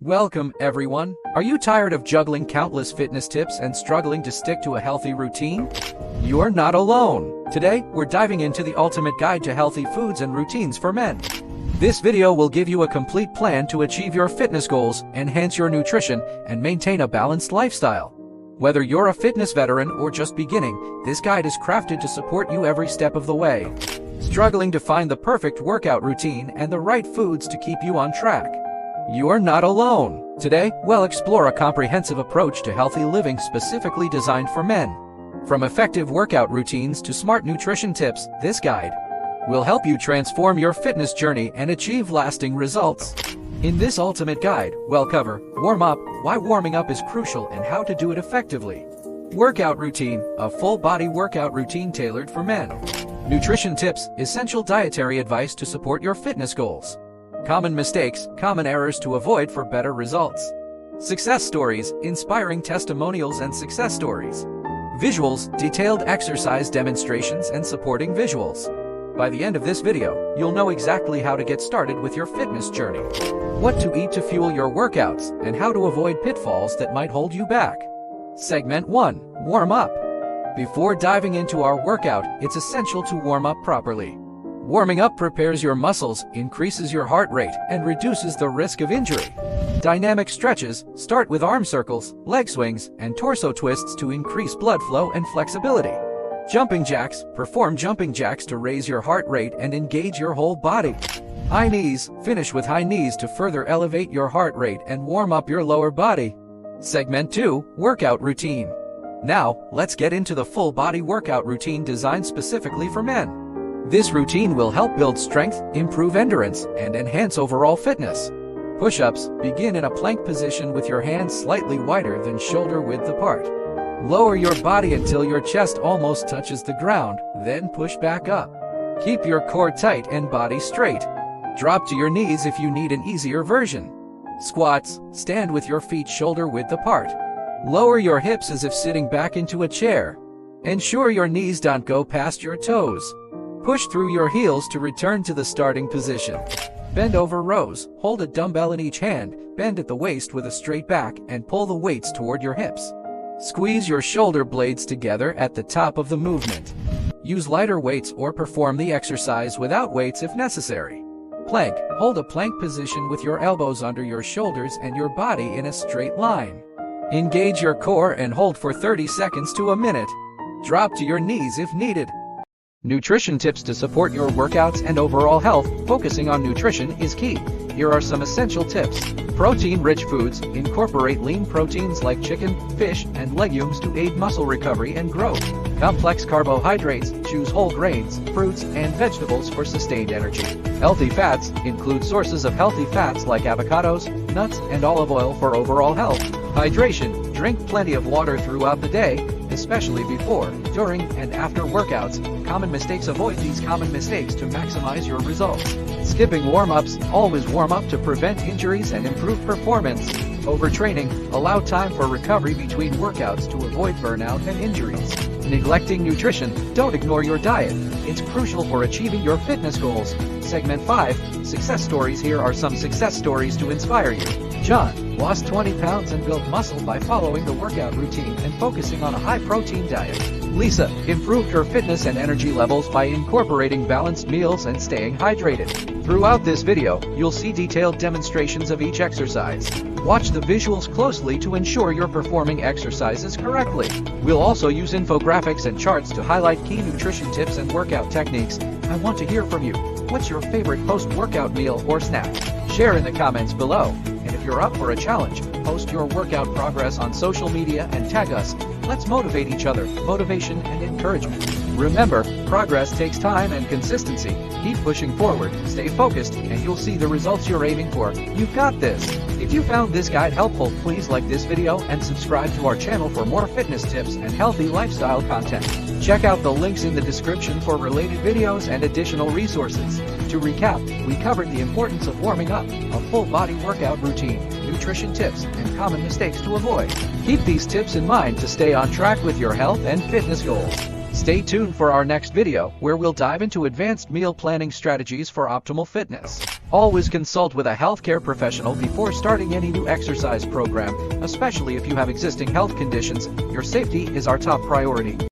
Welcome, everyone. Are you tired of juggling countless fitness tips and struggling to stick to a healthy routine? You're not alone. Today, we're diving into the ultimate guide to healthy foods and routines for men. This video will give you a complete plan to achieve your fitness goals, enhance your nutrition, and maintain a balanced lifestyle. Whether you're a fitness veteran or just beginning, this guide is crafted to support you every step of the way. Struggling to find the perfect workout routine and the right foods to keep you on track? You're not alone. Today, we'll explore a comprehensive approach to healthy living specifically designed for men. From effective workout routines to smart nutrition tips, this guide will help you transform your fitness journey and achieve lasting results. In this ultimate guide, we'll cover warm up, why warming up is crucial and how to do it effectively. Workout routine, a full-body workout routine tailored for men. Nutrition tips, essential dietary advice to support your fitness goals. Common mistakes, common errors to avoid for better results. Success stories, inspiring testimonials and success stories. Visuals, detailed exercise demonstrations and supporting visuals. By the end of this video, you'll know exactly how to get started with your fitness journey, what to eat to fuel your workouts, and how to avoid pitfalls that might hold you back. Segment 1. Warm up. Before diving into our workout, it's essential to warm up properly. Warming up prepares your muscles, increases your heart rate, and reduces the risk of injury. Dynamic stretches, start with arm circles, leg swings, and torso twists to increase blood flow and flexibility. Jumping jacks, perform jumping jacks to raise your heart rate and engage your whole body. High knees, finish with high knees to further elevate your heart rate and warm up your lower body. Segment 2, Workout Routine. Now, let's get into the full body workout routine designed specifically for men. This routine will help build strength, improve endurance, and enhance overall fitness. Push-ups, begin in a plank position with your hands slightly wider than shoulder width apart. Lower your body until your chest almost touches the ground, then push back up. Keep your core tight and body straight. Drop to your knees if you need an easier version. Squats, stand with your feet shoulder width apart. Lower your hips as if sitting back into a chair. Ensure your knees don't go past your toes. Push through your heels to return to the starting position. Bend over rows, hold a dumbbell in each hand, bend at the waist with a straight back, and pull the weights toward your hips. Squeeze your shoulder blades together at the top of the movement. Use lighter weights or perform the exercise without weights if necessary. Plank, hold a plank position with your elbows under your shoulders and your body in a straight line. Engage your core and hold for 30 seconds to a minute. Drop to your knees if needed. Nutrition tips to support your workouts and overall health. Focusing on nutrition is key. Here are some essential tips. Protein-rich foods. Incorporate lean proteins like chicken, fish, and legumes to aid muscle recovery and growth. Complex carbohydrates. Choose whole grains, fruits, and vegetables for sustained energy. Healthy fats. Include sources of healthy fats like avocados, nuts, and olive oil for overall health. Hydration. Drink plenty of water throughout the day, especially before, during, and after workouts. Common mistakes. Avoid these common mistakes to maximize your results. Skipping warm-ups. Always warm up to prevent injuries and improve performance. Overtraining. Allow time for recovery between workouts to avoid burnout and injuries. Neglecting nutrition. Don't ignore your diet. It's crucial for achieving your fitness goals. Segment 5. Success stories. Here are some success stories to inspire you. John lost 20 pounds and built muscle by following the workout routine and focusing on a high-protein diet. Lisa improved her fitness and energy levels by incorporating balanced meals and staying hydrated. Throughout this video, you'll see detailed demonstrations of each exercise. Watch the visuals closely to ensure you're performing exercises correctly. We'll also use infographics and charts to highlight key nutrition tips and workout techniques. I want to hear from you. What's your favorite post-workout meal or snack? Share in the comments below. And if you're up for a challenge, post your workout progress on social media and tag us. Let's motivate each other. Motivation and encouragement. Remember, progress takes time and consistency. Keep pushing forward, stay focused, and you'll see the results you're aiming for. You've got this. If you found this guide helpful, please like this video and subscribe to our channel for more fitness tips and healthy lifestyle content. Check out the links in the description for related videos and additional resources. To recap, we covered the importance of warming up, a full body workout routine, nutrition tips, and common mistakes to avoid. Keep these tips in mind to stay on track with your health and fitness goals. Stay tuned for our next video, where we'll dive into advanced meal planning strategies for optimal fitness. Always consult with a healthcare professional before starting any new exercise program, especially if you have existing health conditions. Your safety is our top priority.